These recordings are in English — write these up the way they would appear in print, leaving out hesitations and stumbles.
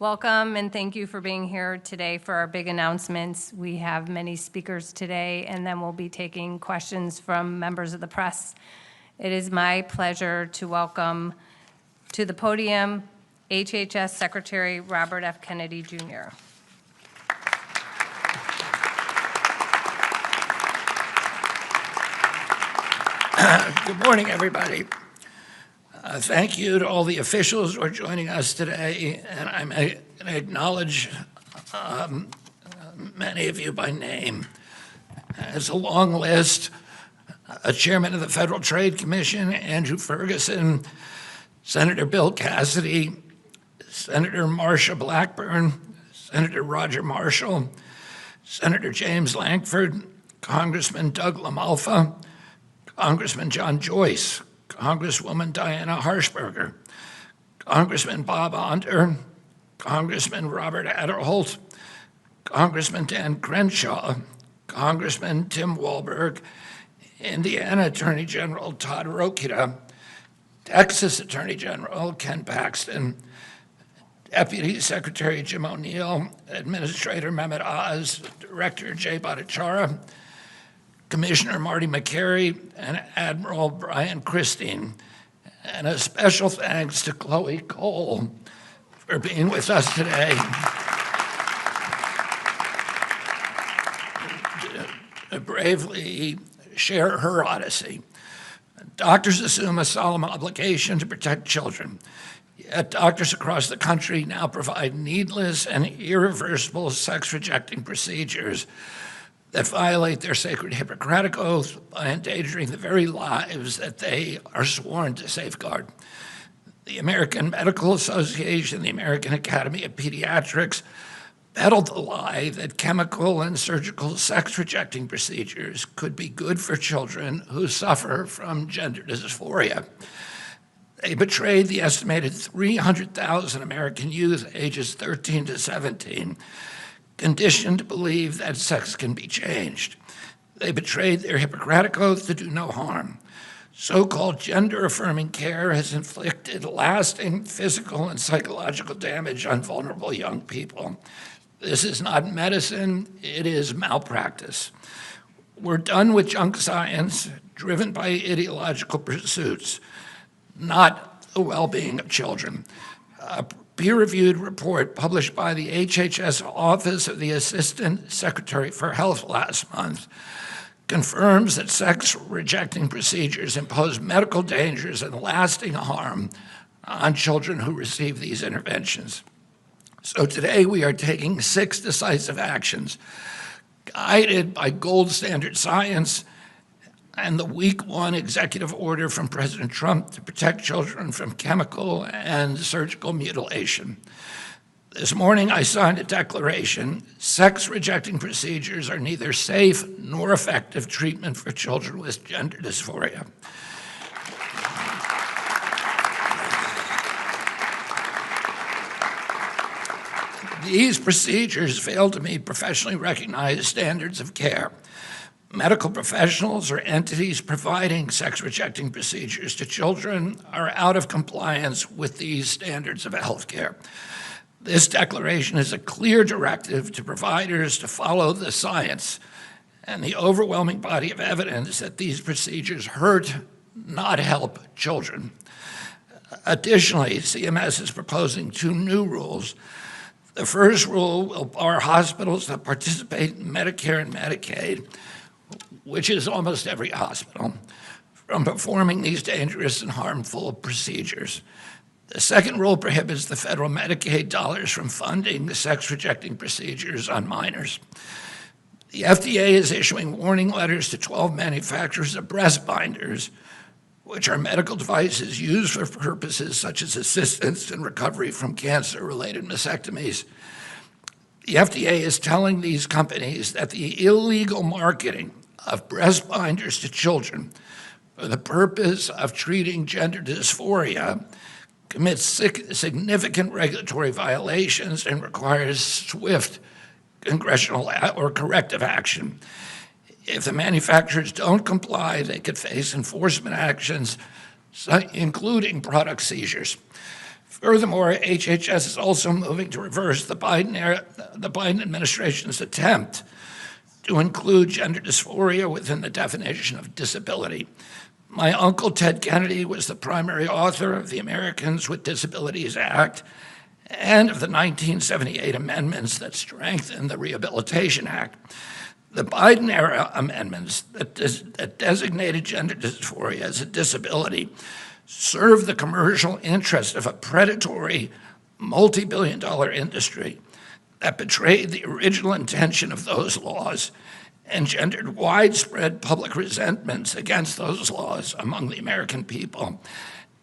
Welcome and thank you for being here today for our big announcements. We have many speakers today, and then we'll be taking questions from members of the press. It is my pleasure to welcome to the podium HHS Secretary Robert F. Kennedy Jr. Good morning, everybody. Thank you to all the officials who are joining us today, and I'm going to acknowledge many of you by name. It's a long list. Chairman of the Federal Trade Commission, Andrew Ferguson, Senator Bill Cassidy, Senator Marsha Blackburn, Senator Roger Marshall, Senator James Lankford, Congressman Doug LaMalfa, Congressman John Joyce, Congresswoman Diana Harshberger, Congressman Bob Onder, Congressman Robert Aderholt, Congressman Dan Crenshaw, Congressman Tim Walberg, Indiana Attorney General Todd Rokita, Texas Attorney General Ken Paxton, Deputy Secretary Jim O'Neill, Administrator Mehmet Oz, Director Jay Bhattacharya, Commissioner Marty McCary, and Admiral Brian Christine. And a special thanks to Chloe Cole for being with us today to bravely share her odyssey. Doctors assume a solemn obligation to protect children. Yet doctors across the country now provide needless and irreversible sex-rejecting procedures that violate their sacred Hippocratic oath by endangering the very lives that they are sworn to safeguard. The American Medical Association, the American Academy of Pediatrics, peddled the lie that chemical and surgical sex-rejecting procedures could be good for children who suffer from gender dysphoria. They betrayed the estimated 300,000 American youth ages 13 to 17, conditioned to believe that sex can be changed. They betrayed their Hippocratic oath to do no harm. So-called gender-affirming care has inflicted lasting physical and psychological damage on vulnerable young people. This is not medicine, it is malpractice. We're done with junk science driven by ideological pursuits, not the well-being of children. A peer-reviewed report published by the HHS Office of the Assistant Secretary for Health last month confirms that sex-rejecting procedures impose medical dangers and lasting harm on children who receive these interventions. So today we are taking 6 decisive actions, guided by gold standard science and the week 1 executive order from President Trump to protect children from chemical and surgical mutilation. This morning I signed a declaration: sex-rejecting procedures are neither safe nor effective treatment for children with gender dysphoria. These procedures fail to meet professionally recognized standards of care. Medical professionals or entities providing sex-rejecting procedures to children are out of compliance with these standards of health care. This declaration is a clear directive to providers to follow the science and the overwhelming body of evidence that these procedures hurt, not help, children. Additionally, CMS is proposing 2 new rules. The first rule will bar hospitals that participate in Medicare and Medicaid, which is almost every hospital, from performing these dangerous and harmful procedures. The second rule prohibits the federal Medicaid dollars from funding the sex-rejecting procedures on minors. The FDA is issuing warning letters to 12 manufacturers of breast binders, which are medical devices used for purposes such as assistance in recovery from cancer-related mastectomies. The FDA is telling these companies that the illegal marketing of breast binders to children for the purpose of treating gender dysphoria commits significant regulatory violations and requires swift congressional or corrective action. If the manufacturers don't comply, they could face enforcement actions, including product seizures. Furthermore, HHS is also moving to reverse the Biden administration's attempt to include gender dysphoria within the definition of disability. My uncle, Ted Kennedy, was the primary author of the Americans with Disabilities Act and of the 1978 amendments that strengthened the Rehabilitation Act. The Biden-era amendments that designated gender dysphoria as a disability serve the commercial interest of a predatory, multi-billion-dollar industry that betrayed the original intention of those laws and gendered widespread public resentments against those laws among the American people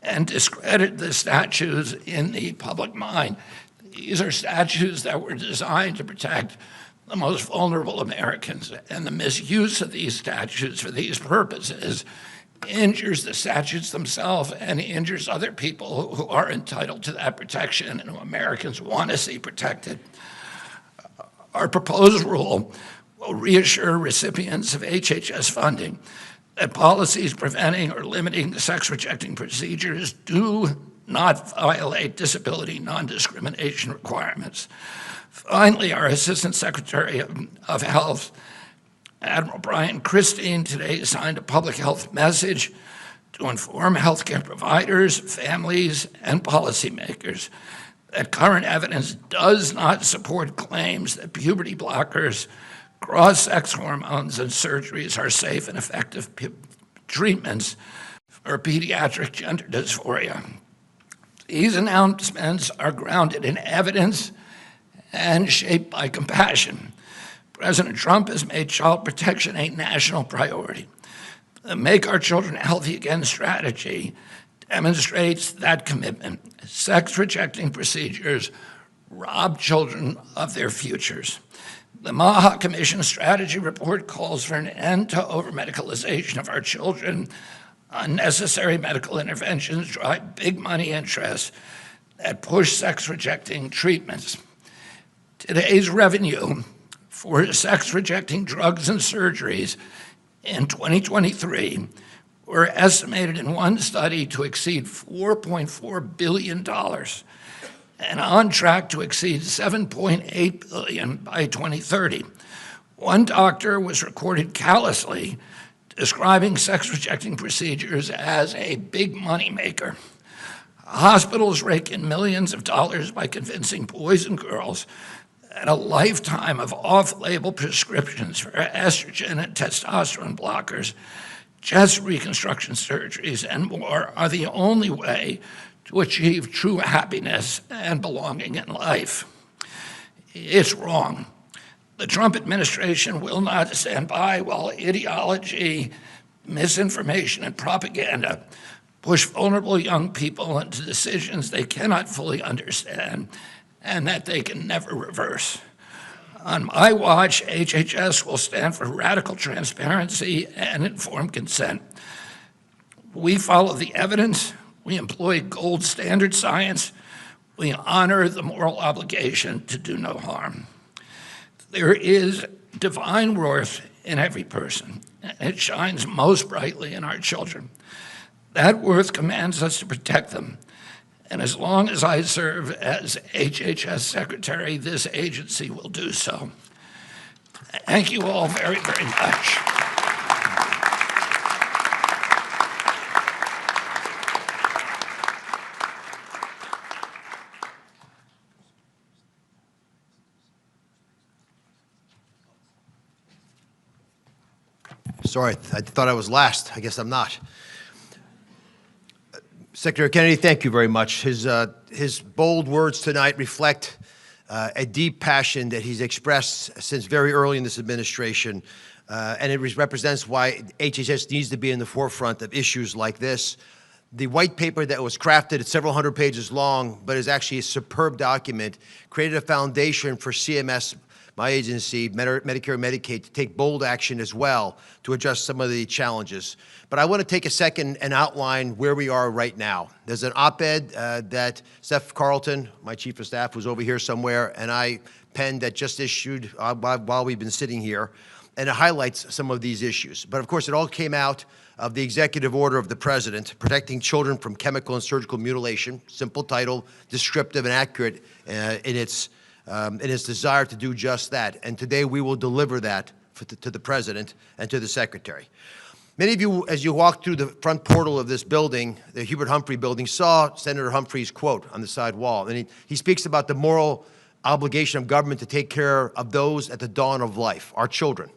and discredited the statutes in the public mind. These are statutes that were designed to protect the most vulnerable Americans, and the misuse of these statutes for these purposes injures the statutes themselves and injures other people who are entitled to that protection and who Americans want to see protected. Our proposed rule will reassure recipients of HHS funding that policies preventing or limiting sex-rejecting procedures do not violate disability non-discrimination requirements. Finally, our Assistant Secretary of Health, Admiral Brian Christine, today signed a public health message to inform healthcare providers, families, and policymakers that current evidence does not support claims that puberty blockers, cross-sex hormones, and surgeries are safe and effective treatments for pediatric gender dysphoria. These announcements are grounded in evidence and shaped by compassion. President Trump has made child protection a national priority. The Make Our Children Healthy Again strategy demonstrates that commitment. Sex-rejecting procedures rob children of their futures. The Maha Commission strategy report calls for an end to over-medicalization of our children. Unnecessary medical interventions drive big money interests that push sex-rejecting treatments. Today's revenue for sex-rejecting drugs and surgeries in 2023 were estimated in one study to exceed $4.4 billion and on track to exceed $7.8 billion by 2030. One doctor was recorded callously describing sex-rejecting procedures as a big moneymaker. Hospitals rake in millions of dollars by convincing boys and girls that a lifetime of off-label prescriptions for estrogen and testosterone blockers, chest reconstruction surgeries, and more are the only way to achieve true happiness and belonging in life. It's wrong. The Trump administration will not stand by while ideology, misinformation, and propaganda push vulnerable young people into decisions they cannot fully understand and that they can never reverse. On my watch, HHS will stand for radical transparency and informed consent. We follow the evidence, we employ gold standard science, we honor the moral obligation to do no harm. There is divine worth in every person, and it shines most brightly in our children. That worth commands us to protect them. And as long as I serve as HHS Secretary, this agency will do so. Thank you all very, very much. Sorry, I thought I was last. I guess I'm not. Secretary Kennedy, thank you very much. His bold words tonight reflect a deep passion that he's expressed since very early in this administration, and it represents why HHS needs to be in the forefront of issues like this. The white paper that was crafted, it's several hundred pages long, but is actually a superb document, created a foundation for CMS, my agency, Medicare and Medicaid, to take bold action as well to address some of the challenges. But I want to take a second and outline where we are right now. There's an op-ed that Steph Carlton, my chief of staff, was over here somewhere, and I penned that just issued while we've been sitting here. and it highlights some of these issues. But of course, it all came out of the executive order of the president protecting children from chemical and surgical mutilation. Simple title, descriptive and accurate in its desire to do just that. And today we will deliver that to the president and to the secretary. Many of you, as you walked through the front portal of this building, the Hubert Humphrey building, saw Senator Humphrey's quote on the side wall. And he speaks about the moral obligation of government to take care of those at the dawn of life, our children.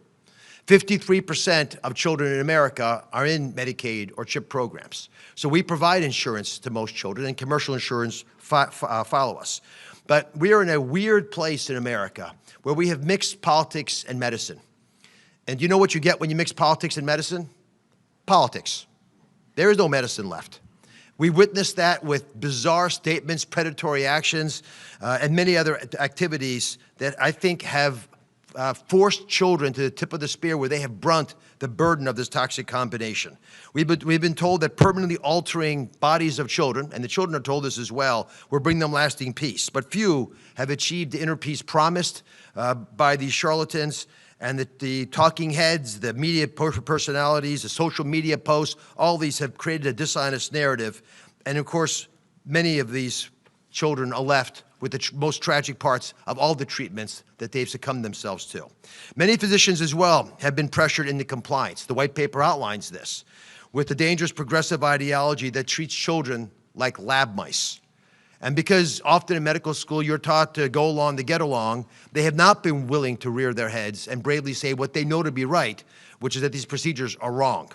53% of children in America are in Medicaid or CHIP programs. So we provide insurance to most children, and commercial insurance follow us. But we are in a weird place in America where we have mixed politics and medicine. And do you know what you get when you mix politics and medicine? Politics. There is no medicine left. We witnessed that with bizarre statements, predatory actions, and many other activities that I think have forced children to the tip of the spear where they have brunt the burden of this toxic combination. We've been told that permanently altering bodies of children, and the children are told this as well, will bring them lasting peace. But few have achieved the inner peace promised by these charlatans, and the talking heads, the media personalities, the social media posts, all these have created a dishonest narrative. And of course, many of these children are left with the most tragic parts of all the treatments that they've succumbed themselves to. Many physicians as well have been pressured into compliance. The white paper outlines this, with the dangerous progressive ideology that treats children like lab mice. And because often in medical school you're taught to go along to get along, they have not been willing to rear their heads and bravely say what they know to be right, which is that these procedures are wrong.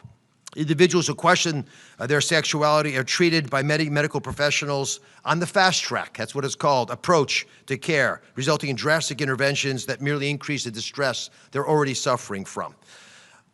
Individuals who question their sexuality are treated by medical professionals on the fast track, that's what it's called, approach to care, resulting in drastic interventions that merely increase the distress they're already suffering from.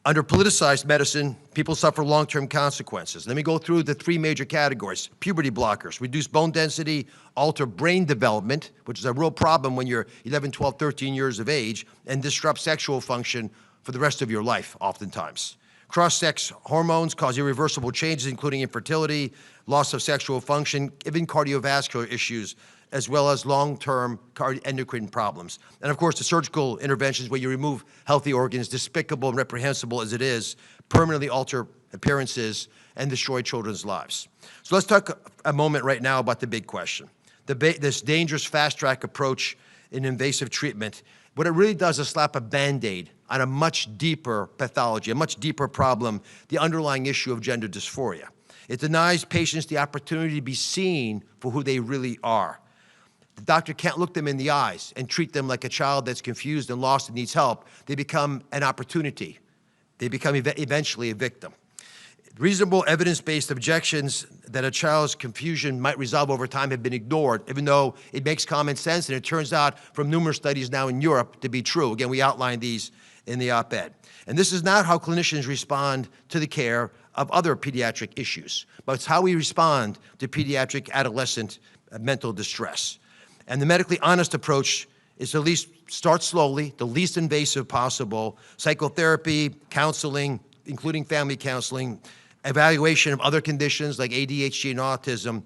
Under politicized medicine, people suffer long-term consequences. Let me go through the three major categories. Puberty blockers, reduce bone density, alter brain development, which is a real problem when you're 11, 12, 13 years of age, and disrupt sexual function for the rest of your life, oftentimes. Cross-sex hormones cause irreversible changes, including infertility, loss of sexual function, even cardiovascular issues, as well as long-term endocrine problems. And of course, the surgical interventions where you remove healthy organs, despicable and reprehensible as it is, permanently alter appearances and destroy children's lives. So let's talk a moment right now about the big question. This dangerous fast-track approach in invasive treatment, what it really does is slap a Band-Aid on a much deeper pathology, a much deeper problem, the underlying issue of gender dysphoria. It denies patients the opportunity to be seen for who they really are. The doctor can't look them in the eyes and treat them like a child that's confused and lost and needs help. They become an opportunity. They become eventually a victim. Reasonable evidence-based objections that a child's confusion might resolve over time have been ignored, even though it makes common sense, and it turns out from numerous studies now in Europe to be true. Again, we outlined these in the op-ed. And this is not how clinicians respond to the care of other pediatric issues, but it's how we respond to pediatric adolescent mental distress. And the medically honest approach is to at least start slowly, the least invasive possible, psychotherapy, counseling, including family counseling, evaluation of other conditions like ADHD and autism,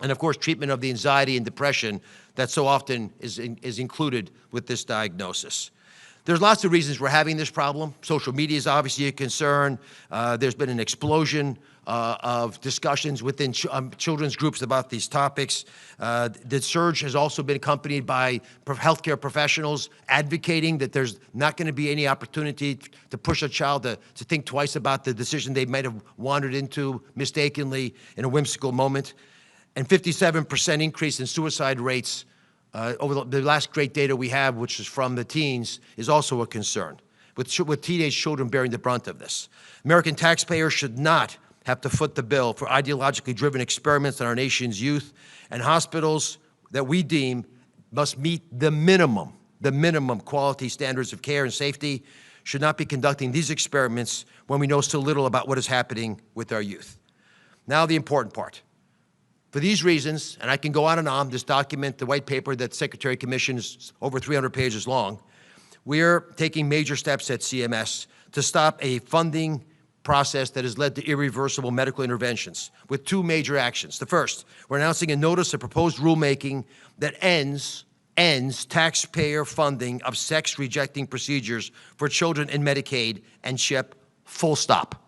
and of course, treatment of the anxiety and depression that so often is included with this diagnosis. There's lots of reasons we're having this problem. Social media is obviously a concern. There's been an explosion of discussions within children's groups about these topics. The surge has also been accompanied by healthcare professionals advocating that there's not going to be any opportunity to push a child to think twice about the decision they might have wandered into mistakenly in a whimsical moment. And 57% increase in suicide rates over the last great data we have, which is from the teens, is also a concern, with teenage children bearing the brunt of this. American taxpayers should not have to foot the bill for ideologically driven experiments on our nation's youth, and hospitals that we deem must meet the minimum quality standards of care and safety should not be conducting these experiments when we know so little about what is happening with our youth. Now the important part. For these reasons, and I can go on and on, this document, the white paper that Secretary commissioned is over 300 pages long, we're taking major steps at CMS to stop a funding process that has led to irreversible medical interventions with two major actions. The first, we're announcing a notice of proposed rulemaking that ends ends taxpayer funding of sex-rejecting procedures for children in Medicaid and CHIP, full stop.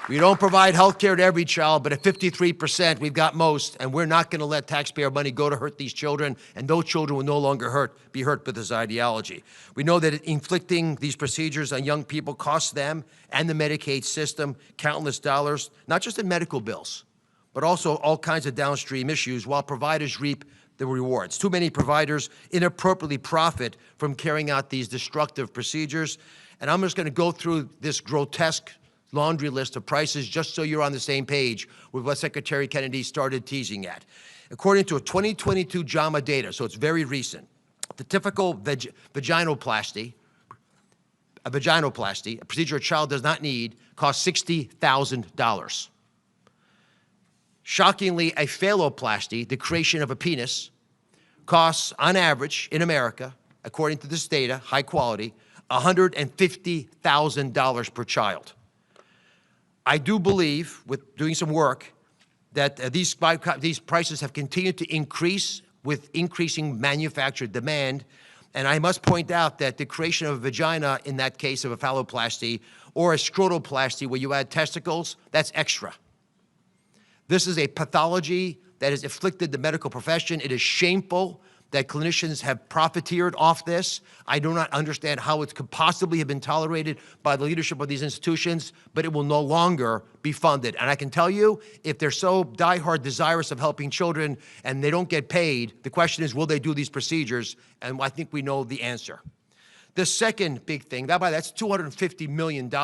We don't provide health care to every child, but at 53%, we've got most, and we're not going to let taxpayer money go to hurt these children, and those children will no longer be hurt by this ideology. We know that inflicting these procedures on young people costs them and the Medicaid system countless dollars, not just in medical bills, but also all kinds of downstream issues, while providers reap the rewards. Too many providers inappropriately profit from carrying out these destructive procedures, and I'm just going to go through this grotesque laundry list of prices just so you're on the same page with what Secretary Kennedy started teasing at. According to a 2022 JAMA data, so it's very recent, the typical vaginoplasty, a procedure a child does not need, costs $60,000. Shockingly, a phalloplasty, the creation of a penis, costs, on average, in America, according to this data, high quality, $150,000 per child. I do believe, with doing some work, that these prices have continued to increase with increasing manufactured demand. And I must point out that the creation of a vagina, in that case of a phalloplasty, or a scrotoplasty where you add testicles, that's extra. This is a pathology that has afflicted the medical profession. It is shameful that clinicians have profiteered off this. I do not understand how it could possibly have been tolerated by the leadership of these institutions, but it will no longer be funded. And I can tell you, if they're so diehard desirous of helping children and they don't get paid, the question is, will they do these procedures? And I think we know the answer. The second big thing, that's $250 million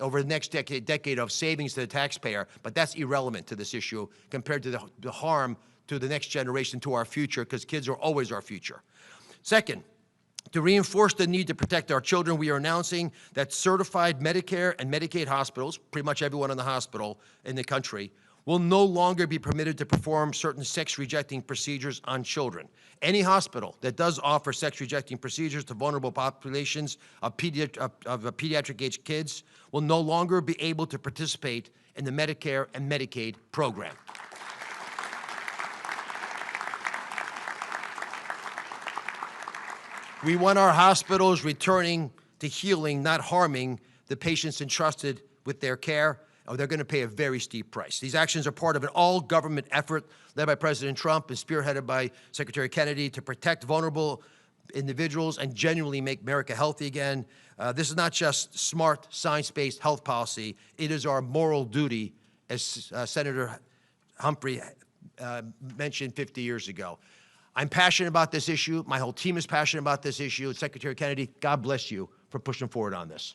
over the next decade of savings to the taxpayer, but that's irrelevant to this issue compared to the harm to the next generation, to our future, because kids are always our future. Second, to reinforce the need to protect our children, we are announcing that certified Medicare and Medicaid hospitals, pretty much everyone in the hospital in the country, will no longer be permitted to perform certain sex-rejecting procedures on children. Any hospital that does offer sex-rejecting procedures to vulnerable populations of pediatric-age kids will no longer be able to participate in the Medicare and Medicaid program. We want our hospitals returning to healing, not harming the patients entrusted with their care, or they're going to pay a very steep price. These actions are part of an all-government effort led by President Trump and spearheaded by Secretary Kennedy to protect vulnerable individuals and genuinely make America healthy again. This is not just smart, science-based health policy. It is our moral duty, as Senator Humphrey mentioned 50 years ago. I'm passionate about this issue. My whole team is passionate about this issue. Secretary Kennedy, God bless you for pushing forward on this.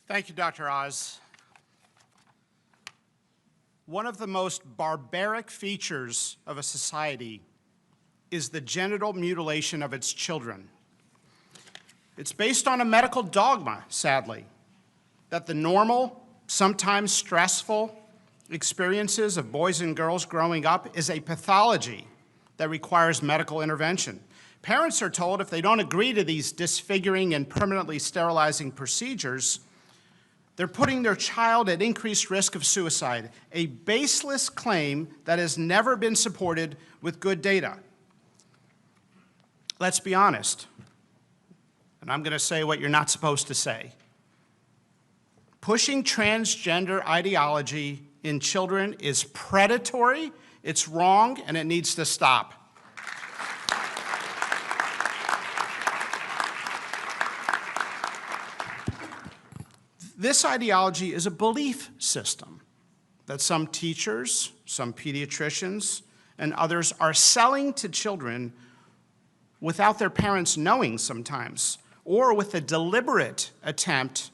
Thank you, Dr. Oz. One of the most barbaric features of a society is the genital mutilation of its children. It's based on a medical dogma, sadly, that the normal, sometimes stressful experiences of boys and girls growing up is a pathology that requires medical intervention. Parents are told if they don't agree to these disfiguring and permanently sterilizing procedures, they're putting their child at increased risk of suicide, a baseless claim that has never been supported with good data. Let's be honest, and I'm going to say what you're not supposed to say. Pushing transgender ideology in children is predatory, it's wrong, and it needs to stop. This ideology is a belief system that some teachers, some pediatricians, and others are selling to children without their parents knowing sometimes, or with a deliberate attempt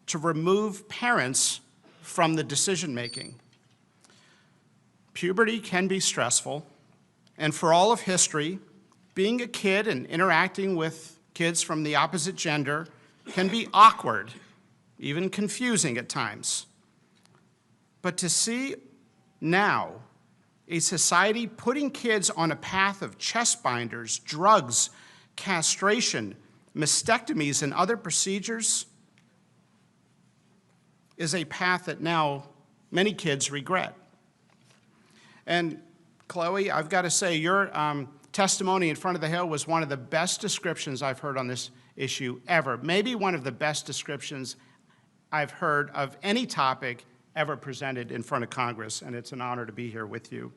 to remove parents from the decision-making. Puberty can be stressful, and for all of history, being a kid and interacting with kids from the opposite gender can be awkward, even confusing at times. But to see now a society putting kids on a path of chest binders, drugs, castration, mastectomies, and other procedures is a path that now many kids regret. And Chloe, I've got to say, your testimony in front of the Hill was one of the best descriptions I've heard on this issue ever. Maybe one of the best descriptions I've heard of any topic ever presented in front of Congress, and it's an honor to be here with you.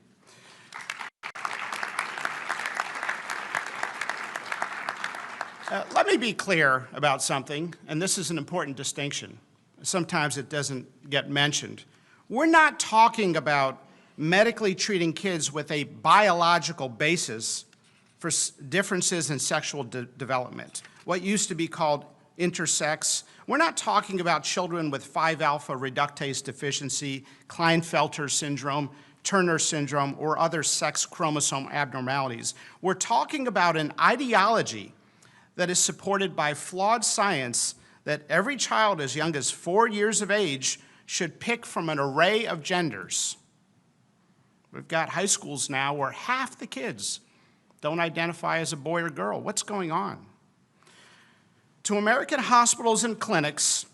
Let me be clear about something, and this is an important distinction. Sometimes it doesn't get mentioned. We're not talking about medically treating kids with a biological basis for differences in sexual development, what used to be called intersex. We're not talking about children with 5-alpha reductase deficiency, Klinefelter syndrome, Turner syndrome, or other sex chromosome abnormalities. We're talking about an ideology that is supported by flawed science that every child as young as 4 years of age should pick from an array of genders. We've got high schools now where half the kids don't identify as a boy or girl. What's going on? To American hospitals and clinics,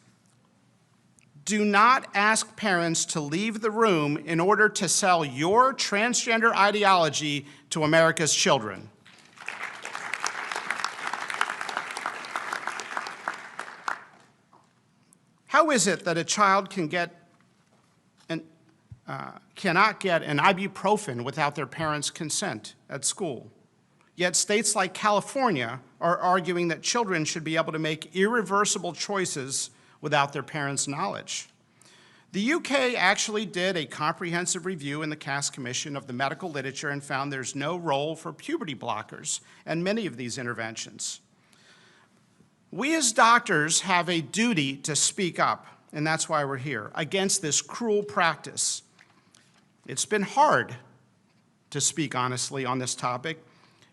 do not ask parents to leave the room in order to sell your transgender ideology to America's children. How is it that a child cannot get an ibuprofen without their parents' consent at school? Yet states like California are arguing that children should be able to make irreversible choices without their parents' knowledge. The UK actually did a comprehensive review in the Cass Commission of the medical literature and found there's no role for puberty blockers in many of these interventions. We as doctors have a duty to speak up, and that's why we're here, against this cruel practice. It's been hard to speak honestly on this topic.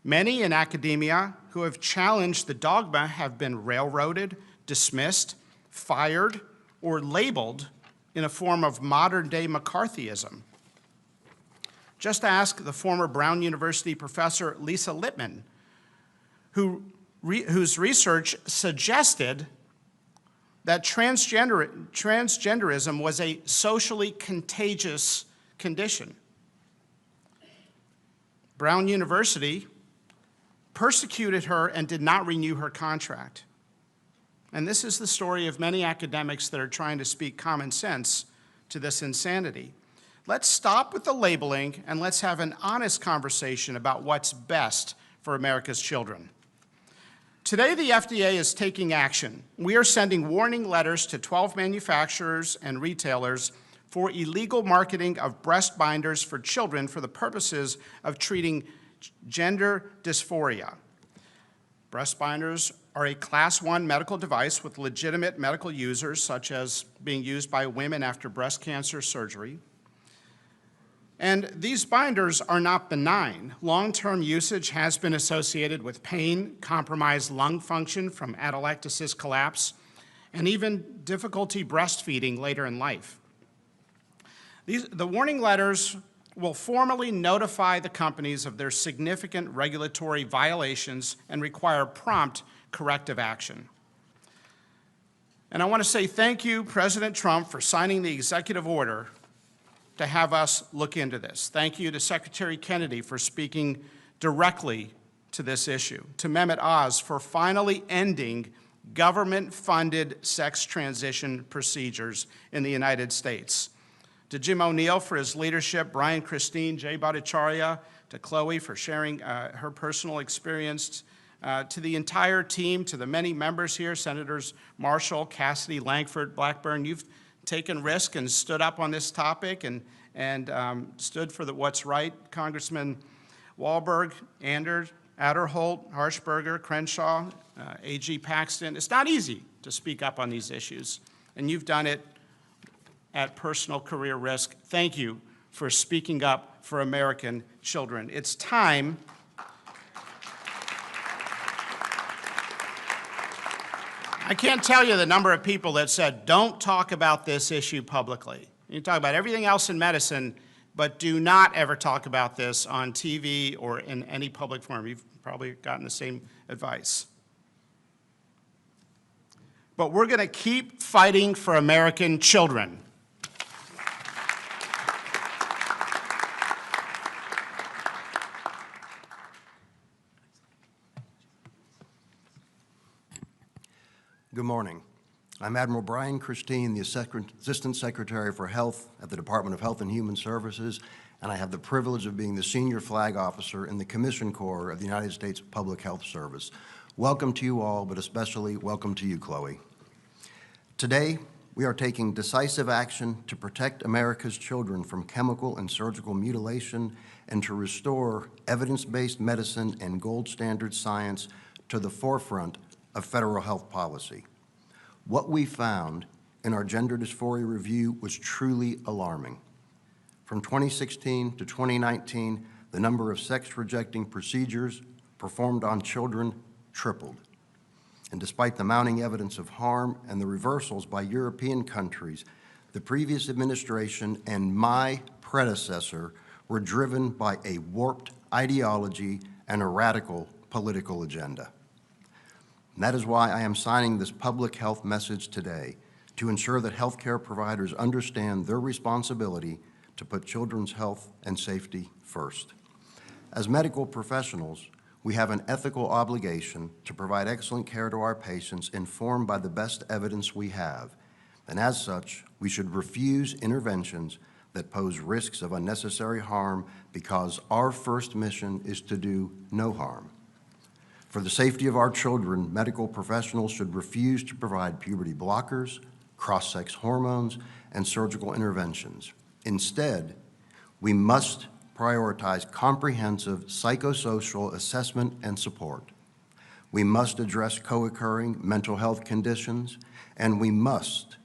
Many in academia who have challenged the dogma have been railroaded, dismissed, fired, or labeled in a form of modern-day McCarthyism. Just ask the former Brown University professor Lisa Lippman, whose research suggested that transgenderism was a socially contagious condition. Brown University persecuted her and did not renew her contract. And this is the story of many academics that are trying to speak common sense to this insanity. Let's stop with the labeling and let's have an honest conversation about what's best for America's children. Today, the FDA is taking action. We are sending warning letters to 12 manufacturers and retailers for illegal marketing of breast binders for children for the purposes of treating gender dysphoria. Breast binders are a Class 1 medical device with legitimate medical users, such as being used by women after breast cancer surgery. And these binders are not benign. Long-term usage has been associated with pain, compromised lung function from atelectasis collapse, and even difficulty breastfeeding later in life. The warning letters will formally notify the companies of their significant regulatory violations and require prompt corrective action. And I want to say thank you, President Trump, for signing the executive order to have us look into this. Thank you to Secretary Kennedy for speaking directly to this issue, to Mehmet Oz for finally ending government-funded sex transition procedures in the United States, to Jim O'Neill for his leadership, Brian Christine, Jay Bhattacharya, to Chloe for sharing her personal experience, to the entire team, to the many members here, Senators Marshall, Cassidy, Langford, Blackburn. You've taken risk and stood up on this topic and stood for what's right. Congressman Wahlberg, Anders, Adderholt, Harshberger, Crenshaw, AG Paxton. It's not easy to speak up on these issues, and you've done it at personal career risk. Thank you for speaking up for American children. It's time I can't tell you the number of people that said, don't talk about this issue publicly. You talk about everything else in medicine, but do not ever talk about this on TV or in any public forum. You've probably gotten the same advice. But we're going to keep fighting for American children. Good morning. I'm Admiral Brian Christine, the Assistant Secretary for Health at the Department of Health and Human Services, and I have the privilege of being the Senior Flag Officer in the Commission Corps of the United States Public Health Service. Welcome to you all, but especially welcome to you, Chloe. Today, we are taking decisive action to protect America's children from chemical and surgical mutilation and to restore evidence-based medicine and gold standard science to the forefront of federal health policy. What we found in our gender dysphoria review was truly alarming. From 2016 to 2019, the number of sex-rejecting procedures performed on children tripled. And despite the mounting evidence of harm and the reversals by European countries, the previous administration and my predecessor were driven by a warped ideology and a radical political agenda. And that is why I am signing this public health message today, to ensure that healthcare providers understand their responsibility to put children's health and safety first. As medical professionals, we have an ethical obligation to provide excellent care to our patients informed by the best evidence we have. And as such, we should refuse interventions that pose risks of unnecessary harm because our first mission is to do no harm. For the safety of our children, medical professionals should refuse to provide puberty blockers, cross-sex hormones, and surgical interventions. Instead, we must prioritize comprehensive psychosocial assessment and support. We must address co-occurring mental health conditions, and we must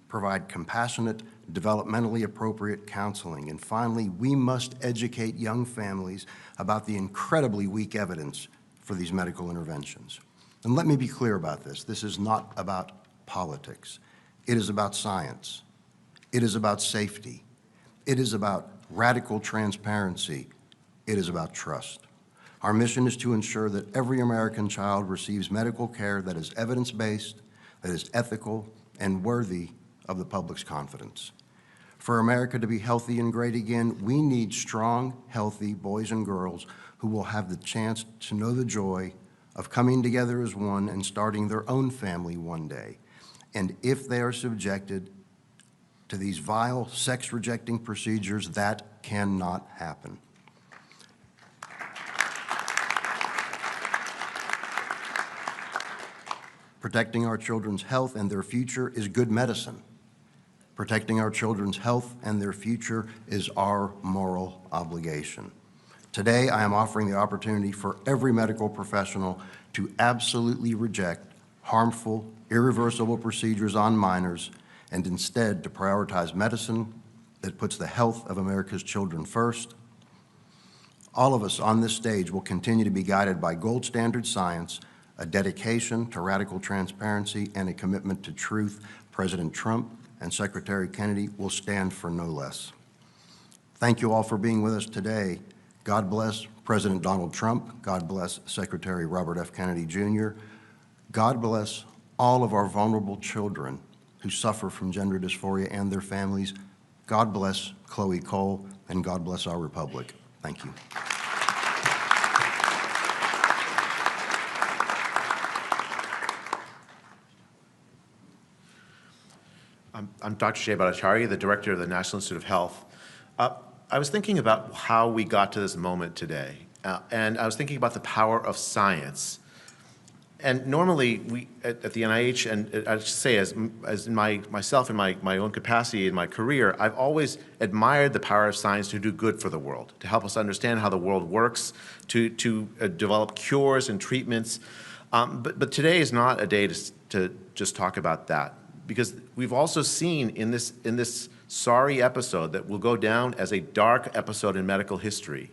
provide compassionate, developmentally appropriate counseling. And finally, we must educate young families about the incredibly weak evidence for these medical interventions. And let me be clear about this. This is not about politics. It is about science. It is about safety. It is about radical transparency. It is about trust. Our mission is to ensure that every American child receives medical care that is evidence-based, that is ethical, and worthy of the public's confidence. For America to be healthy and great again, we need strong, healthy boys and girls who will have the chance to know the joy of coming together as one and starting their own family one day. And if they are subjected to these vile, sex-rejecting procedures, that cannot happen. Protecting our children's health and their future is good medicine. Protecting our children's health and their future is our moral obligation. Today, I am offering the opportunity for every medical professional to absolutely reject harmful, irreversible procedures on minors and instead to prioritize medicine that puts the health of America's children first. All of us on this stage will continue to be guided by gold standard science, a dedication to radical transparency, and a commitment to truth. President Trump and Secretary Kennedy will stand for no less. Thank you all for being with us today. God bless President Donald Trump. God bless Secretary Robert F. Kennedy Jr. God bless all of our vulnerable children who suffer from gender dysphoria and their families. God bless Chloe Cole, and God bless our republic. Thank you. I'm Dr. Jay Bhattacharya, the Director of the National Institute of Health. I was thinking about how we got to this moment today, and I was thinking about the power of science. And normally, we at the NIH, and I should say, as in myself in my own capacity in my career, I've always admired the power of science to do good for the world, to help us understand how the world works, to develop cures and treatments. But today is not a day to just talk about that, because we've also seen in this sorry episode that will go down as a dark episode in medical history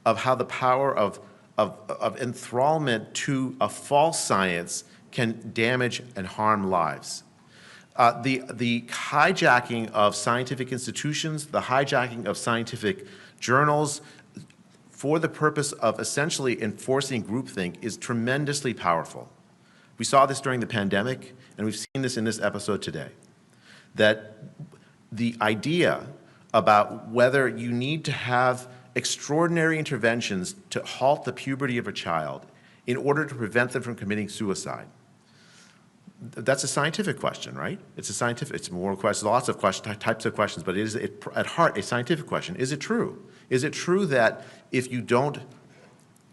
of how the power of enthrallment to a false science can damage and harm lives. The hijacking of scientific institutions, the hijacking of scientific journals for the purpose of essentially enforcing groupthink is tremendously powerful. We saw this during the pandemic, and we've seen this in this episode today, that the idea about whether you need to have extraordinary interventions to halt the puberty of a child in order to prevent them from committing suicide. That's a scientific question, right? It's more questions, lots of types of questions, but it is at heart a scientific question. Is it true? Is it true that if you don't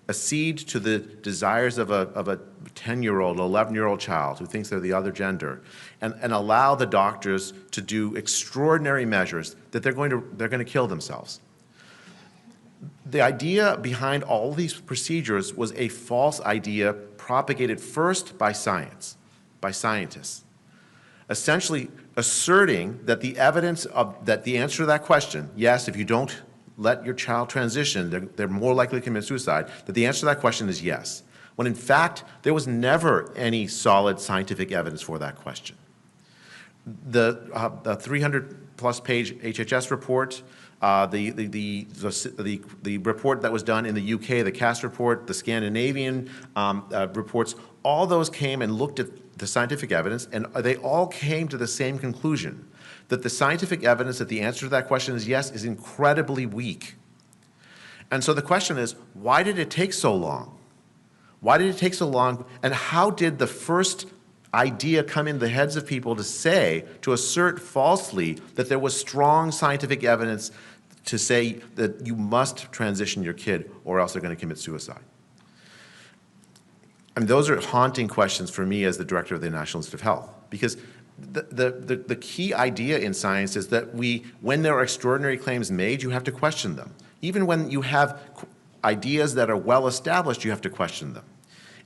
accede to the desires of a 10-year-old, 11-year-old child who thinks they're the other gender, and allow the doctors to do extraordinary measures, that they're going to kill themselves? The idea behind all these procedures was a false idea propagated first by science, by scientists, essentially asserting that the evidence that the answer to that question, yes, if you don't let your child transition, they're more likely to commit suicide, that the answer to that question is yes, when in fact there was never any solid scientific evidence for that question. The 300-plus page HHS report, the report that was done in the UK, the CAS report, the Scandinavian reports, all those came and looked at the scientific evidence, and they all came to the same conclusion, that the scientific evidence that the answer to that question is yes is incredibly weak. And so the question is, why did it take so long? Why did it take so long, and how did the first idea come in the heads of people to assert falsely that there was strong scientific evidence to say that you must transition your kid or else they're going to commit suicide? I mean, those are haunting questions for me as the director of the National Institute of Health, because the key idea in science is that when there are extraordinary claims made, you have to question them. Even when you have ideas that are well established, you have to question them.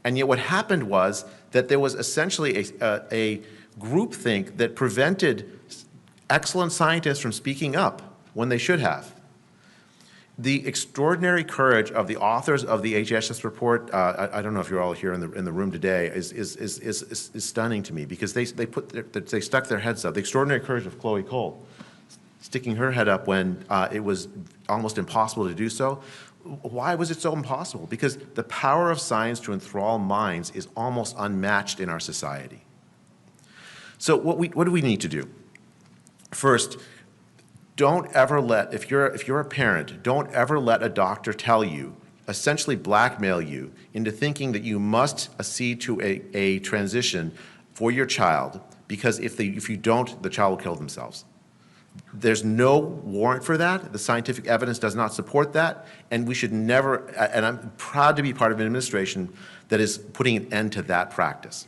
And yet what happened was that there was essentially a groupthink that prevented excellent scientists from speaking up when they should have. The extraordinary courage of the authors of the HHS report, I don't know if you're all here in the room today, is stunning to me, because they stuck their heads up. The extraordinary courage of Chloe Cole, sticking her head up when it was almost impossible to do so. Why was it so impossible? Because the power of science to enthrall minds is almost unmatched in our society. So what do we need to do? First, don't ever let, if you're a parent, don't ever let a doctor tell you, essentially blackmail you into thinking that you must accede to a transition for your child, because if you don't, the child will kill themselves. There's no warrant for that. The scientific evidence does not support that, and we should never, and I'm proud to be part of an administration that is putting an end to that practice.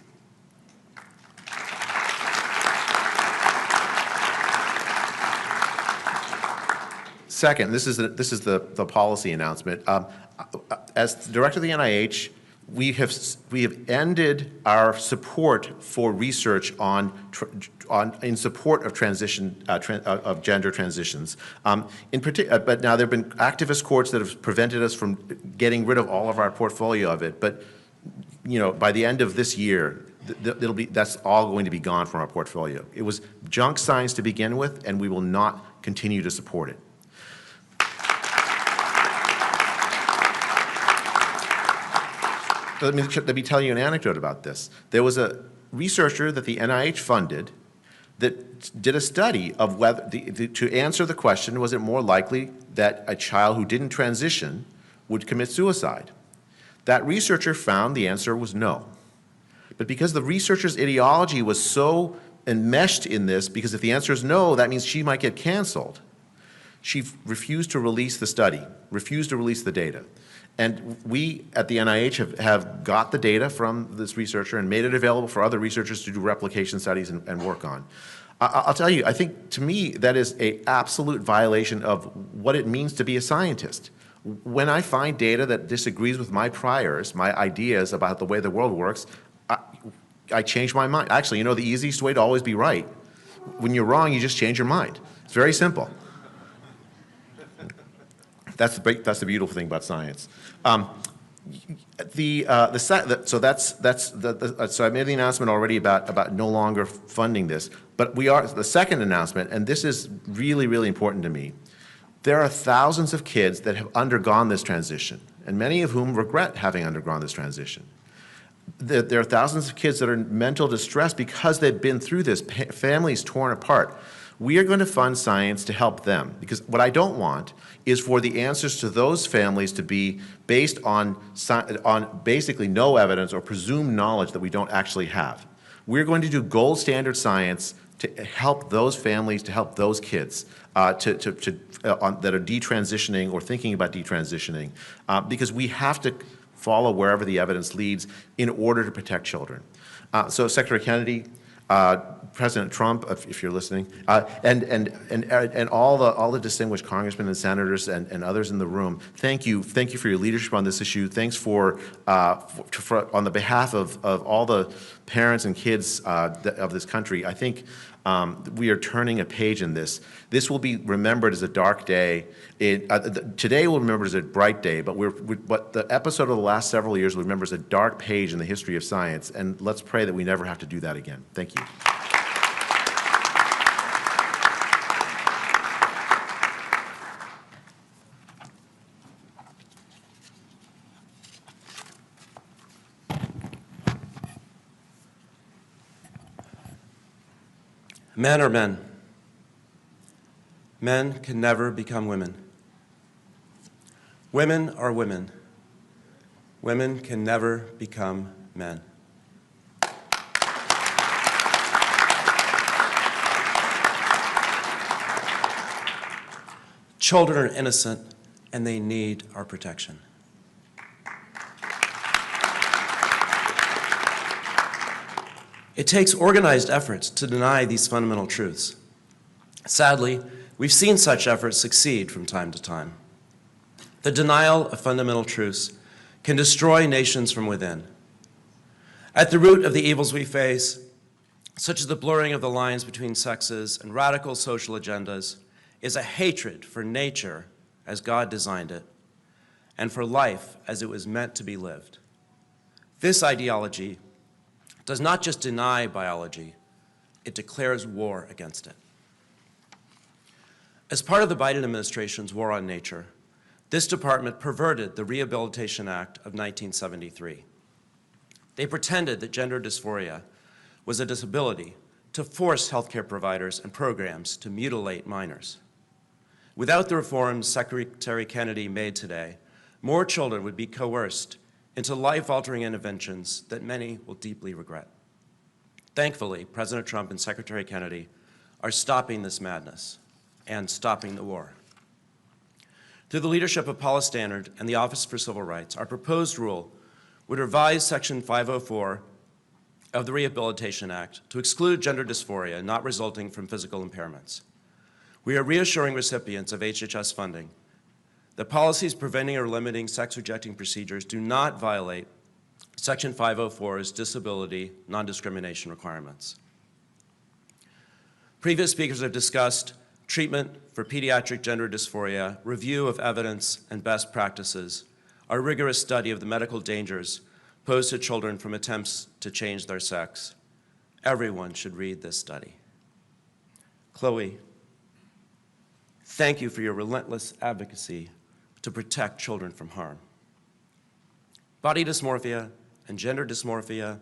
Second, this is the policy announcement. As the director of the NIH, we have ended our support for research in support of of gender transitions. But now there have been activist courts that have prevented us from getting rid of all of our portfolio of it. But by the end of this year, that's all going to be gone from our portfolio. It was junk science to begin with, and we will not continue to support it. Let me tell you an anecdote about this. There was a researcher that the NIH funded that did a study of whether, to answer the question, was it more likely that a child who didn't transition would commit suicide? That researcher found the answer was no. But because the researcher's ideology was so enmeshed in this, because if the answer is no, that means she might get canceled, she refused to release the study, refused to release the data. And we at the NIH have got the data from this researcher and made it available for other researchers to do replication studies and work on. I'll tell you, I think to me that is an absolute violation of what it means to be a scientist. When I find data that disagrees with my priors, my ideas about the way the world works, I change my mind. Actually, the easiest way to always be right, when you're wrong, you just change your mind. It's very simple. That's the beautiful thing about science. So I made the announcement already about no longer funding this, but the second announcement, and this is really, really important to me. There are thousands of kids that have undergone this transition, and many of whom regret having undergone this transition. There are thousands of kids that are in mental distress because they've been through this, families torn apart. We are going to fund science to help them, because what I don't want is for the answers to those families to be based on basically no evidence or presumed knowledge that we don't actually have. We're going to do gold standard science to help those families, to help those kids that are detransitioning or thinking about detransitioning, because we have to follow wherever the evidence leads in order to protect children. So Secretary Kennedy, President Trump, if you're listening, and all the distinguished congressmen and senators and others in the room, thank you for your leadership on this issue. Thanks for on the behalf of all the parents and kids of this country. I think we are turning a page in this. This will be remembered as a dark day. Today we'll remember as a bright day, but the episode of the last several years will remember as a dark page in the history of science, and let's pray that we never have to do that again. Thank you. Men are men. Men can never become women. Women are women. Women can never become men. Children are innocent, and they need our protection. It takes organized efforts to deny these fundamental truths. Sadly, we've seen such efforts succeed from time to time. The denial of fundamental truths can destroy nations from within. At the root of the evils we face, such as the blurring of the lines between sexes and radical social agendas, is a hatred for nature as God designed it, and for life as it was meant to be lived. This ideology does not just deny biology, it declares war against it. As part of the Biden administration's war on nature, this department perverted the Rehabilitation Act of 1973. They pretended that gender dysphoria was a disability to force healthcare providers and programs to mutilate minors. Without the reforms Secretary Kennedy made today, more children would be coerced into life-altering interventions that many will deeply regret. Thankfully, President Trump and Secretary Kennedy are stopping this madness and stopping the war. Through the leadership of Paula Stannard and the Office for Civil Rights, our proposed rule would revise Section 504 of the Rehabilitation Act to exclude gender dysphoria not resulting from physical impairments. We are reassuring recipients of HHS funding that policies preventing or limiting sex-rejecting procedures do not violate Section 504's disability non-discrimination requirements. Previous speakers have discussed treatment for pediatric gender dysphoria, review of evidence and best practices, our rigorous study of the medical dangers posed to children from attempts to change their sex. Everyone should read this study. Chloe, thank you for your relentless advocacy to protect children from harm. Body dysmorphia and gender dysmorphia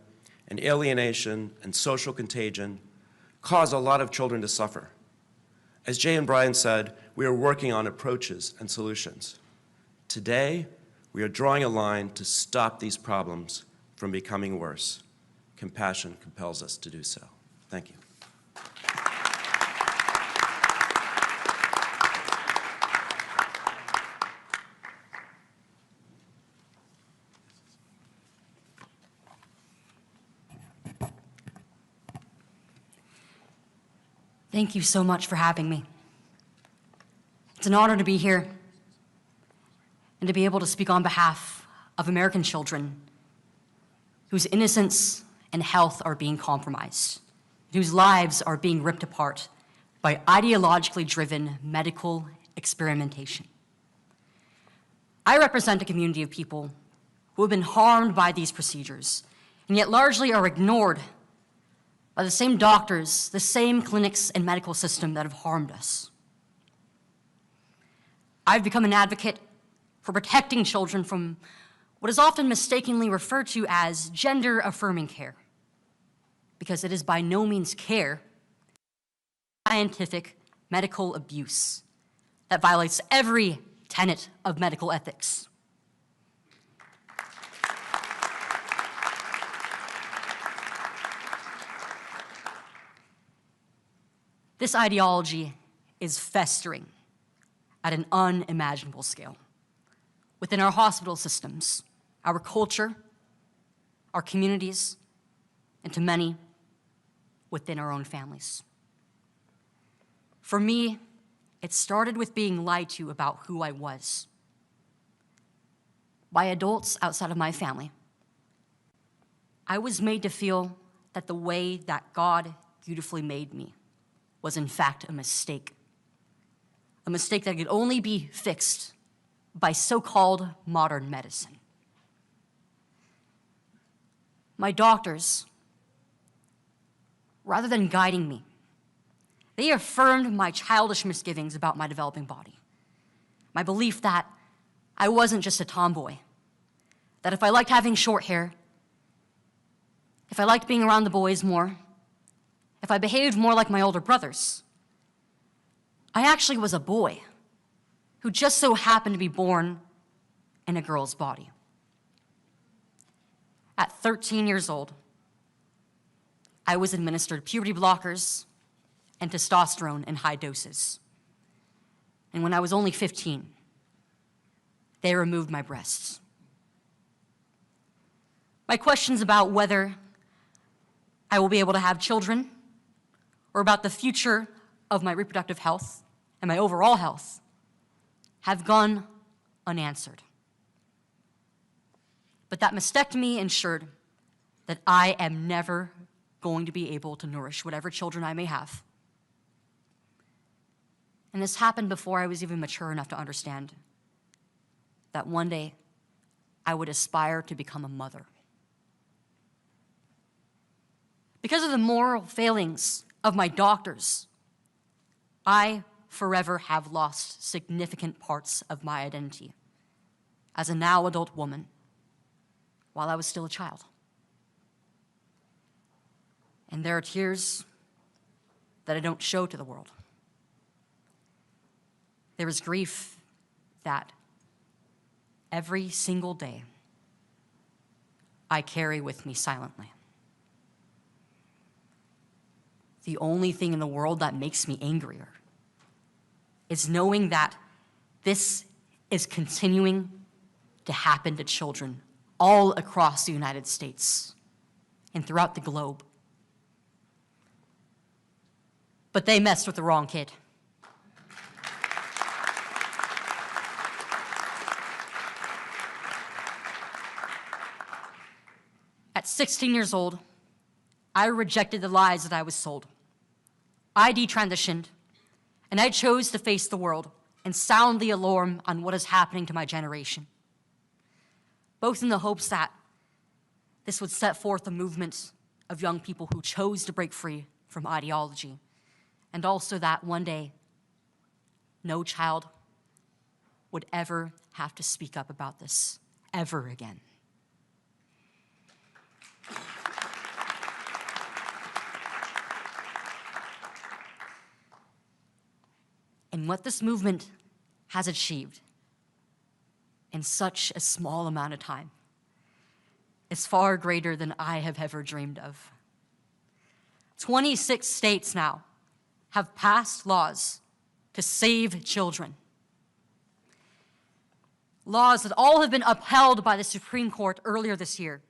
and alienation and social contagion cause a lot of children to suffer. As Jay and Brian said, we are working on approaches and solutions. Today, we are drawing a line to stop these problems from becoming worse. Compassion compels us to do so. Thank you. Thank you so much for having me. It's an honor to be here and to be able to speak on behalf of American children whose innocence and health are being compromised, whose lives are being ripped apart by ideologically driven medical experimentation. I represent a community of people who have been harmed by these procedures, and yet largely are ignored by the same doctors, the same clinics and medical system that have harmed us. I've become an advocate for protecting children from what is often mistakenly referred to as gender-affirming care, because it is by no means care, scientific medical abuse that violates every tenet of medical ethics. This ideology is festering at an unimaginable scale within our hospital systems, our culture, our communities, and to many within our own families. For me, it started with being lied to about who I was by adults outside of my family. I was made to feel that the way that God beautifully made me was in fact a mistake that could only be fixed by so-called modern medicine. My doctors, rather than guiding me, they affirmed my childish misgivings about my developing body, my belief that I wasn't just a tomboy, that if I liked having short hair, if I liked being around the boys more, if I behaved more like my older brothers, I actually was a boy who just so happened to be born in a girl's body. At 13 years old, I was administered puberty blockers and testosterone in high doses. And when I was only 15, they removed my breasts. My questions about whether I will be able to have children or about the future of my reproductive health and my overall health have gone unanswered. But that mastectomy ensured that I am never going to be able to nourish whatever children I may have. And this happened before I was even mature enough to understand that one day I would aspire to become a mother. Because of the moral failings of my doctors, I forever have lost significant parts of my identity as a now adult woman while I was still a child. And there are tears that I don't show to the world. There is grief that every single day I carry with me silently. The only thing in the world that makes me angrier is knowing that this is continuing to happen to children all across the United States and throughout the globe. But they messed with the wrong kid. At 16 years old, I rejected the lies that I was sold. I detransitioned, and I chose to face the world and sound the alarm on what is happening to my generation, both in the hopes that this would set forth a movement of young people who chose to break free from ideology, and also that one day, no child would ever have to speak up about this ever again. And what this movement has achieved in such a small amount of time is far greater than I have ever dreamed of. 26 states now have passed laws to save children. Laws that all have been upheld by the Supreme Court earlier this year.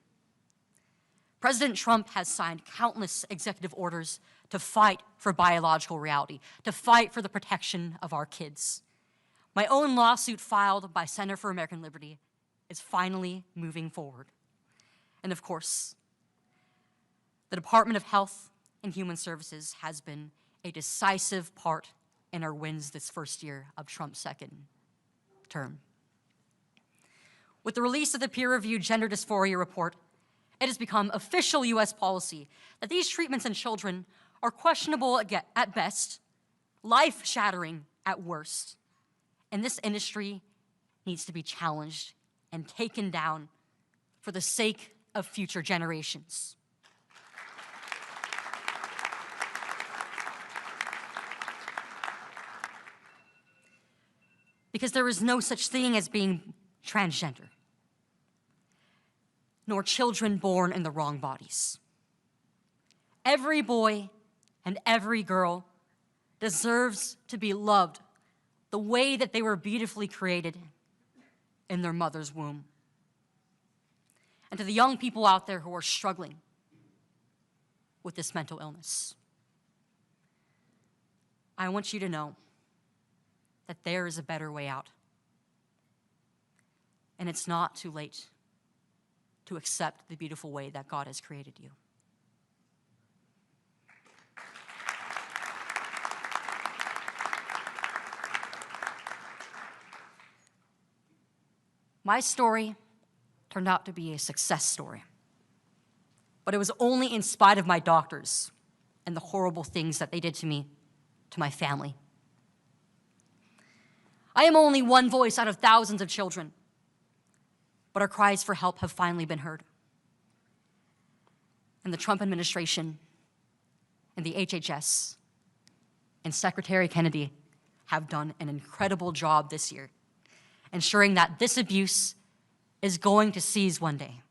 President Trump has signed countless executive orders to fight for biological reality, to fight for the protection of our kids. My own lawsuit filed by Center for American Liberty is finally moving forward. And of course, the Department of Health and Human Services has been a decisive part in our wins this first year of Trump's second term. With the release of the peer-reviewed gender dysphoria report, it has become official U.S. policy that these treatments in children are questionable at best, life-shattering at worst. And this industry needs to be challenged and taken down for the sake of future generations. Because there is no such thing as being transgender, nor children born in the wrong bodies. Every boy and every girl deserves to be loved the way that they were beautifully created in their mother's womb. And to the young people out there who are struggling with this mental illness, I want you to know that there is a better way out. And it's not too late to accept the beautiful way that God has created you. My story turned out to be a success story, but it was only in spite of my doctors and the horrible things that they did to me, to my family. I am only one voice out of thousands of children, but our cries for help have finally been heard. And the Trump administration and the HHS and Secretary Kennedy have done an incredible job this year, ensuring that this abuse is going to cease one day.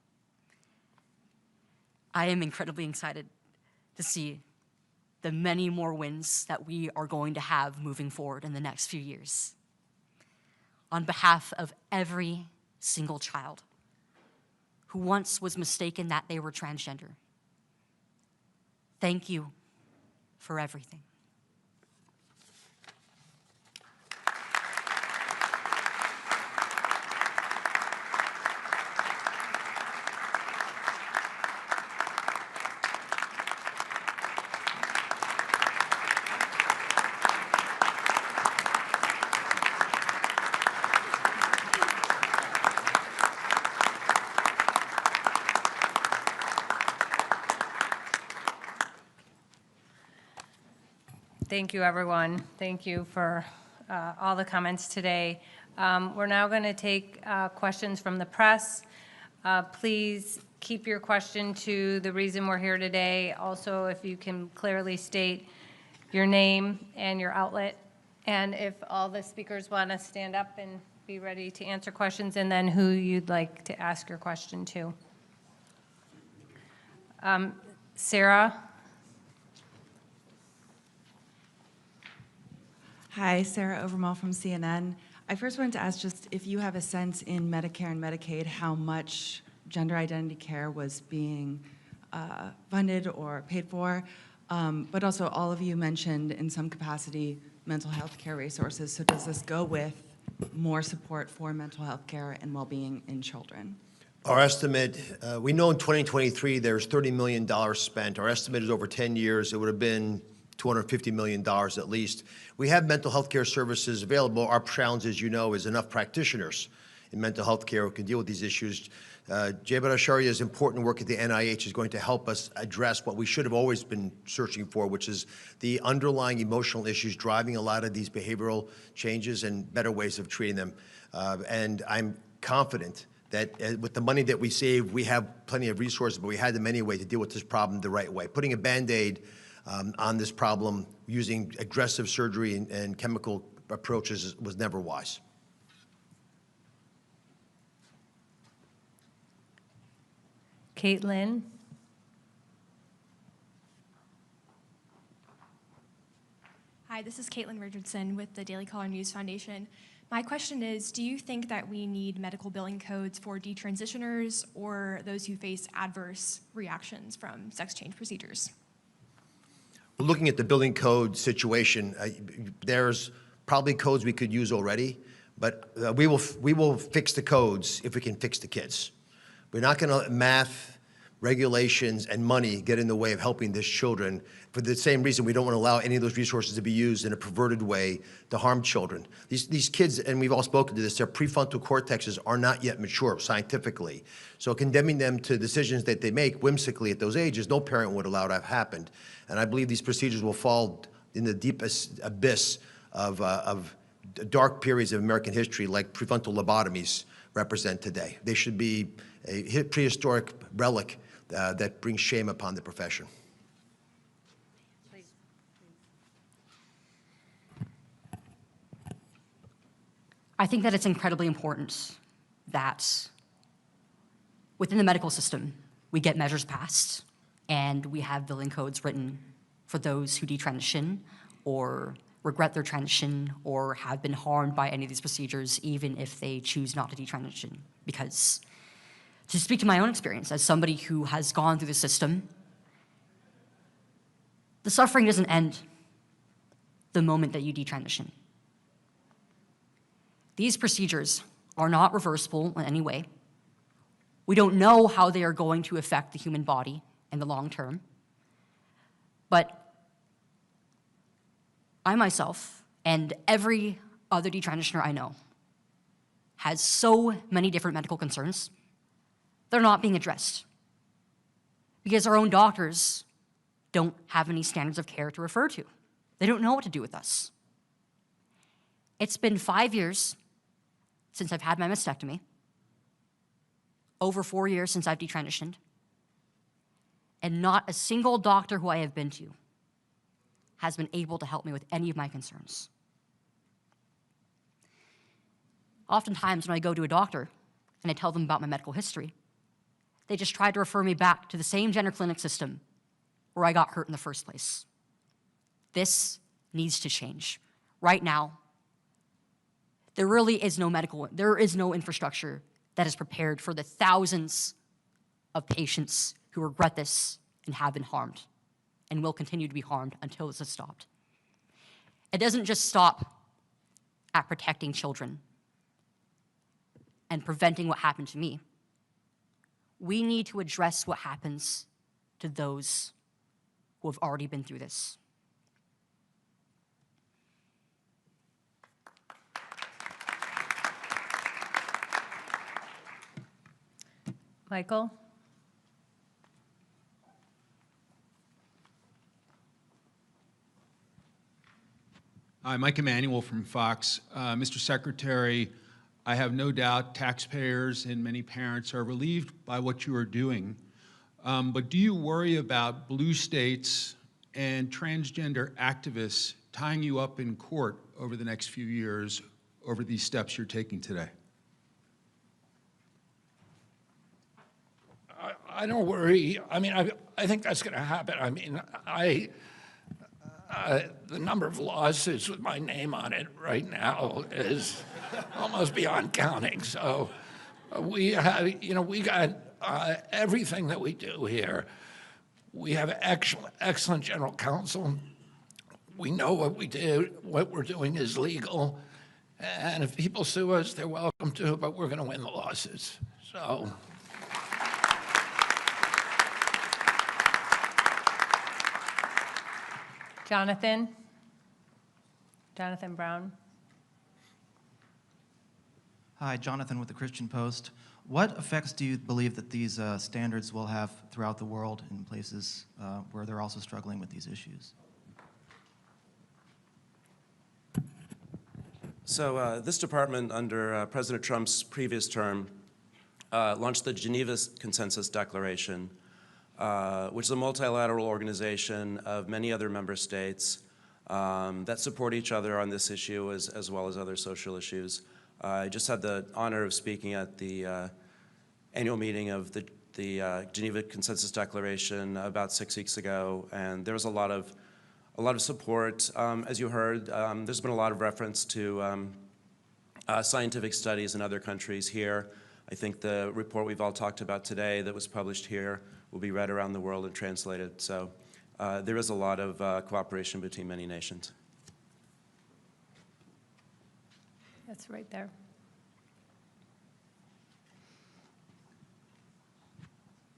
I am incredibly excited to see the many more wins that we are going to have moving forward in the next few years. On behalf of every single child who once was mistaken that they were transgender, thank you for everything. Thank you, everyone. Thank you for all the comments today. We're now going to take questions from the press. Please keep your question to the reason we're here today. Also, if you can clearly state your name and your outlet, and if all the speakers want to stand up and be ready to answer questions, and then who you'd like to ask your question to. Sarah? Hi, Sarah Overmall from CNN. I first wanted to ask just if you have a sense in Medicare and Medicaid how much gender identity care was being funded or paid for, but also all of you mentioned in some capacity mental health care resources. So does this go with more support for mental health care and well-being in children? Our estimate, we know in 2023 there's $30 million spent. Our estimate is over 10 years, it would have been $250 million at least. We have mental health care services available. Our challenge, as you know, is enough practitioners in mental health care who can deal with these issues. Jay Bhattacharya's important work at the NIH is going to help us address what we should have always been searching for, which is the underlying emotional issues driving a lot of these behavioral changes and better ways of treating them. And I'm confident that with the money that we save, we have plenty of resources, but we had them anyway to deal with this problem the right way. Putting a Band-Aid on this problem using aggressive surgery and chemical approaches was never wise. Caitlin? Hi, this is Caitlin Richardson with the Daily Caller News Foundation. My question is, do you think that we need medical billing codes for detransitioners or those who face adverse reactions from sex change procedures? Looking at the billing code situation, there's probably codes we could use already, but we will fix the codes if we can fix the kids. We're not going to regulations and money get in the way of helping these children. For the same reason, we don't want to allow any of those resources to be used in a perverted way to harm children. These kids, and we've all spoken to this, their prefrontal cortexes are not yet mature scientifically. So condemning them to decisions that they make whimsically at those ages, no parent would allow to have happened. And I believe these procedures will fall in the deepest abyss of dark periods of American history like prefrontal lobotomies represent today. They should be a prehistoric relic that brings shame upon the profession. I think that it's incredibly important that within the medical system, we get measures passed and we have billing codes written for those who detransition or regret their transition or have been harmed by any of these procedures, even if they choose not to detransition. Because to speak to my own experience as somebody who has gone through the system, the suffering doesn't end the moment that you detransition. These procedures are not reversible in any way. We don't know how they are going to affect the human body in the long term. But I myself and every other detransitioner I know has so many different medical concerns. They're not being addressed because our own doctors don't have any standards of care to refer to. They don't know what to do with us. It's been 5 years since I've had my mastectomy, over 4 years since I've detransitioned, and not a single doctor who I have been to has been able to help me with any of my concerns. Oftentimes when I go to a doctor and I tell them about my medical history, they just try to refer me back to the same gender clinic system where I got hurt in the first place. This needs to change. Right now, there is no infrastructure that is prepared for the thousands of patients who regret this and have been harmed and will continue to be harmed until this is stopped. It doesn't just stop at protecting children and preventing what happened to me. We need to address what happens to those who have already been through this. Michael? Hi, Mike Emanuel from Fox. Mr. Secretary, I have no doubt taxpayers and many parents are relieved by what you are doing. But do you worry about blue states and transgender activists tying you up in court over the next few years over these steps you're taking today? I don't worry. I mean, I think that's going to happen. I mean, the number of lawsuits with my name on it right now is almost beyond counting. So we have, we got everything that we do here. We have excellent general counsel. We know what we do, what we're doing is legal. And if people sue us, they're welcome to, but we're going to win the lawsuits. So. Jonathan Brown. Hi, Jonathan with the Christian Post. What effects do you believe that these standards will have throughout the world in places where they're also struggling with these issues? So this department, under President Trump's previous term, launched the Geneva Consensus Declaration, which is a multilateral organization of many other member states that support each other on this issue as well as other social issues. I just had the honor of speaking at the annual meeting of the Geneva Consensus Declaration about 6 weeks ago, and there was a lot of support. As you heard, there's been a lot of reference to scientific studies in other countries here. I think the report we've all talked about today that was published here will be read around the world and translated. So there is a lot of cooperation between many nations. That's right there.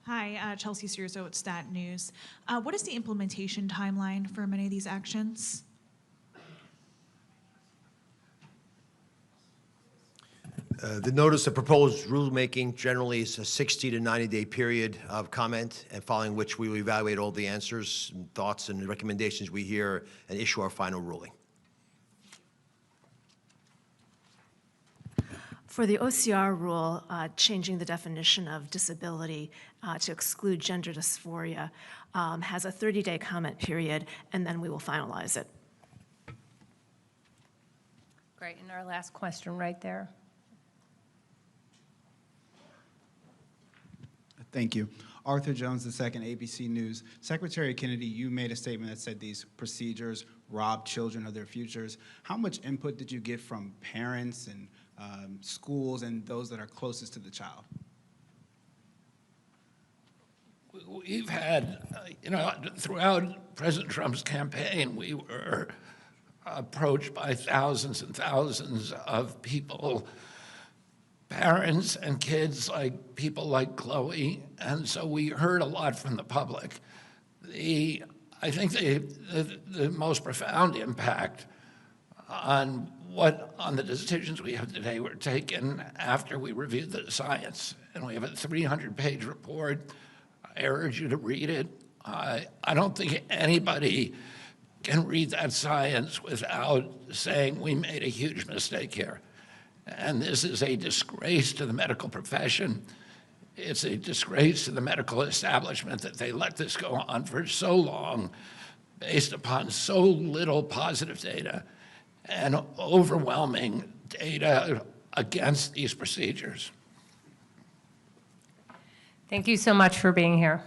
Hi, Chelsea Sirzo at Stat News. What is the implementation timeline for many of these actions? The notice of proposed rulemaking generally is a 60 to 90-day period of comment, and following which we will evaluate all the answers, and thoughts, and recommendations we hear and issue our final ruling. For the OCR rule, changing the definition of disability to exclude gender dysphoria has a 30-day comment period, and then we will finalize it. Great, and our last question right there. Thank you. Arthur Jones II, ABC News. Secretary Kennedy, you made a statement that said these procedures rob children of their futures. How much input did you get from parents and schools and those that are closest to the child? We've had, throughout President Trump's campaign, we were approached by thousands and thousands of people, parents and kids, like people like Chloe, and so we heard a lot from the public. I think the most profound impact on the decisions we have today were taken after we reviewed the science, and we have a 300-page report. I urge you to read it. I don't think anybody can read that science without saying we made a huge mistake here. And this is a disgrace to the medical profession. It's a disgrace to the medical establishment that they let this go on for so long based upon so little positive data and overwhelming data against these procedures. Thank you so much for being here.